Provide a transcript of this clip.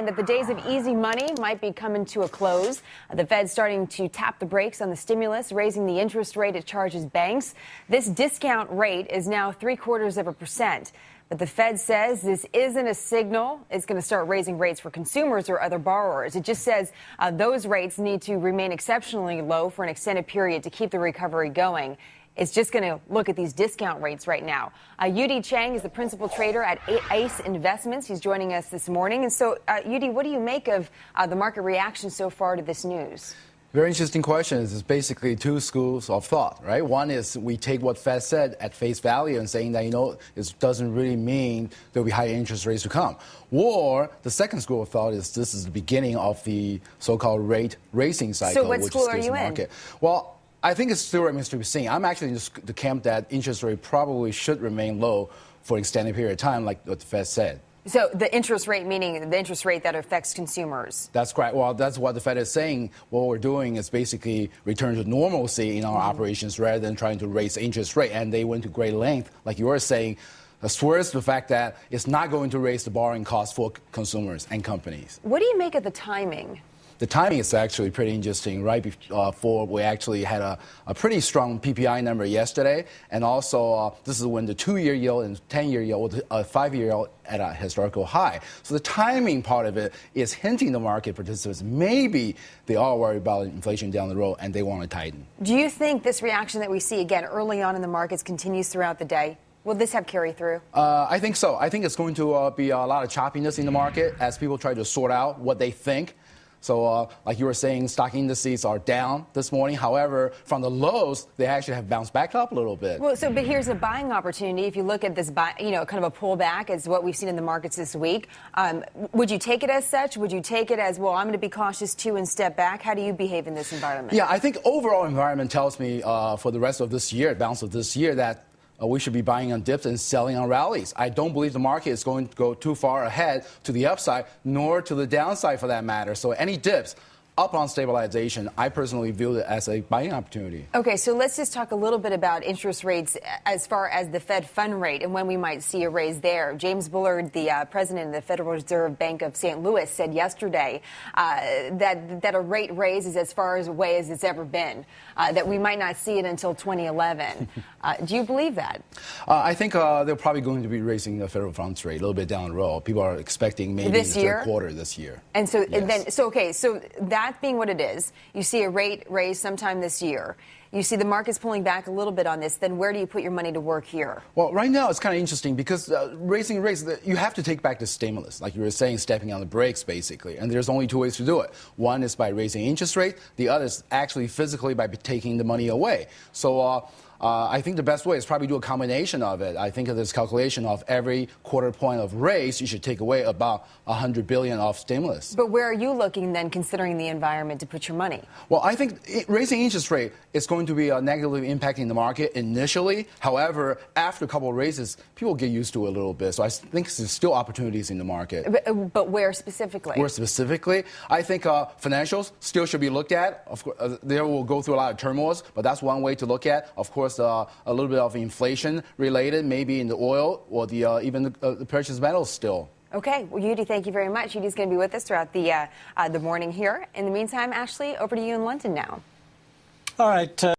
And that the days of easy money might be coming to a close. The Fed's starting to tap the brakes on the stimulus, raising the interest rate it charges banks. This discount rate is now 0.75%. But the Fed says this isn't a signal it's going to start raising rates for consumers or other borrowers. It just says those rates need to remain exceptionally low for an extended period to keep the recovery going. It's just going to look at these discount rates right now. Yu-Dee Chang is the principal trader at ACE Investments. He's joining us this morning. And so, Yu-Dee, what do you make of the market reaction so far to this news? Very interesting question. It's basically two schools of thought, right? One is we take what Fed said at face value and saying that, it doesn't really mean there'll be higher interest rates to come. Or the second school of thought is this is the beginning of the so-called rate raising cycle. So what school are you in? Well, I think it still remains to be seen. I'm actually in the camp that interest rate probably should remain low for an extended period of time, like what the Fed said. So the interest rate, meaning the interest rate that affects consumers. That's correct. Well, that's what the Fed is saying. What we're doing is basically return to normalcy in our operations rather than trying to raise interest rate. And they went to great length, like you were saying, swears the fact that it's not going to raise the borrowing costs for consumers and companies. What do you make of the timing? The timing is actually pretty interesting. Right before we actually had a pretty strong PPI number yesterday, and also this is when the 2-year yield and 10-year yield, 5-year yield at a historical high. So the timing part of it is hinting the market participants maybe they are worried about inflation down the road and they want to tighten. Do you think this reaction that we see again early on in the markets continues throughout the day? Will this have carry through? I think so. I think it's going to be a lot of choppiness in the market as people try to sort out what they think. So, like you were saying, stock indices are down this morning. However, from the lows, they actually have bounced back up a little bit. Well, but here's a buying opportunity. If you look at this, kind of a pullback as what we've seen in the markets this week, would you take it as such? Would you take it as, well, I'm going to be cautious too and step back? How do you behave in this environment? Yeah, I think overall environment tells me for the rest of this year, balance of this year, that we should be buying on dips and selling on rallies. I don't believe the market is going to go too far ahead to the upside, nor to the downside for that matter. So any dips up on stabilization, I personally view it as a buying opportunity. Okay, so let's just talk a little bit about interest rates as far as the Fed fund rate and when we might see a raise there. James Bullard, the president of the Federal Reserve Bank of St. Louis, said yesterday that a rate raise is as far away as it's ever been, that we might not see it until 2011. Do you believe that? I think they're probably going to be raising the federal funds rate a little bit down the road. People are expecting maybe this the year? third quarter this year. And so, yes. So that being what it is, you see a rate raise sometime this year. You see the market's pulling back a little bit on this. Then where do you put your money to work here? Well, right now it's kind of interesting because raising rates, you have to take back the stimulus, like you were saying, stepping on the brakes basically. And there's only two ways to do it. One is by raising interest rate. The other is actually physically by taking the money away. So I think the best way is probably do a combination of it. I think of this calculation of every quarter point of raise, you should take away about $100 billion of stimulus. But where are you looking then, considering the environment, to put your money? Well, I think raising interest rate is going to be negatively impacting the market initially. However, after a couple of raises, people get used to it a little bit. So I think there's still opportunities in the market. But where specifically? Where specifically? I think financials still should be looked at. Of course, they will go through a lot of turmoils, but that's one way to look at. Of course, a little bit of inflation related, maybe in the oil or even the precious metals still. Okay. Well, Yu-Dee, thank you very much. Yu-Dee's going to be with us throughout the morning here. In the meantime, Ashley, over to you in London now. All right.